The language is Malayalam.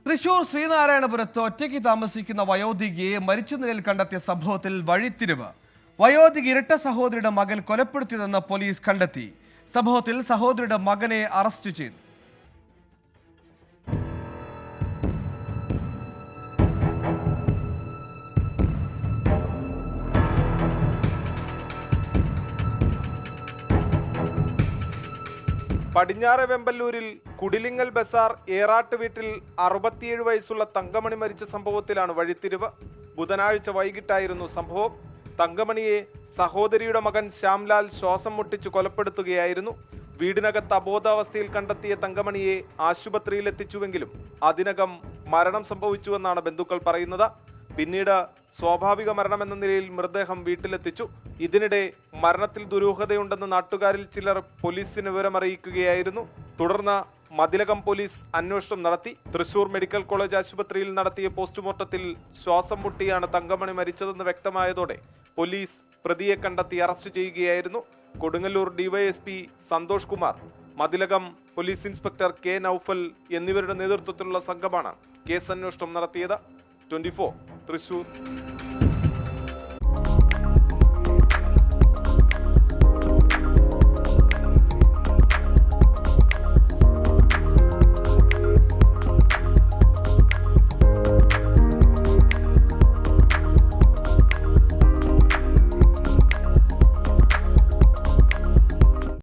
തൃശൂർ ശ്രീനാരായണപുരത്ത് ഒറ്റയ്ക്ക് താമസിക്കുന്ന വയോധികയെ മരിച്ച നിലയിൽ കണ്ടെത്തിയ സംഭവത്തിൽ വഴിത്തിരിവ്. വയോധിക ഇരട്ട സഹോദരിയുടെ മകൻ കൊലപ്പെടുത്തിയതെന്ന് പോലീസ് കണ്ടെത്തി. സംഭവത്തിൽ സഹോദരിയുടെ മകനെ അറസ്റ്റ് ചെയ്തു. പടിഞ്ഞാറെ വെമ്പല്ലൂരിൽ കുടിലിങ്ങൽ ബസാർ ഏറാട്ട് വീട്ടിൽ 67 വയസ്സുള്ള തങ്കമണി മരിച്ച സംഭവത്തിലാണ് വഴിത്തിരിവ്. ബുധനാഴ്ച വൈകിട്ടായിരുന്നു സംഭവം. തങ്കമണിയെ സഹോദരിയുടെ മകൻ ശ്യാംലാൽ ശ്വാസം മുട്ടിച്ച് കൊലപ്പെടുത്തുകയായിരുന്നു. വീടിനകത്ത് അബോധാവസ്ഥയിൽ കണ്ടെത്തിയ തങ്കമണിയെ ആശുപത്രിയിൽ എത്തിച്ചുവെങ്കിലും അതിനകം മരണം സംഭവിച്ചുവെന്നാണ് ബന്ധുക്കൾ പറയുന്നത്. പിന്നീട് സ്വാഭാവിക മരണമെന്ന നിലയിൽ മൃതദേഹം വീട്ടിലെത്തിച്ചു. ഇതിനിടെ മരണത്തിൽ ദുരൂഹതയുണ്ടെന്ന് നാട്ടുകാരിൽ ചിലർ പോലീസിന് വിവരമറിയിക്കുകയായിരുന്നു. തുടർന്ന് മതിലകം പോലീസ് അന്വേഷണം നടത്തി. തൃശൂർ മെഡിക്കൽ കോളേജ് ആശുപത്രിയിൽ നടത്തിയ പോസ്റ്റ്മോർട്ടത്തിൽ ശ്വാസം മുട്ടിയാണ് തങ്കമണി മരിച്ചതെന്ന് വ്യക്തമായതോടെ പോലീസ് പ്രതിയെ കണ്ടെത്തി അറസ്റ്റ് ചെയ്യുകയായിരുന്നു. Kodungallur DYSP Santhosh Kumar, Mathilakam police inspector K Naufal എന്നിവരുടെ നേതൃത്വത്തിലുള്ള സംഘമാണ് കേസ് അന്വേഷണം നടത്തിയത്. 24 തൃശൂർ.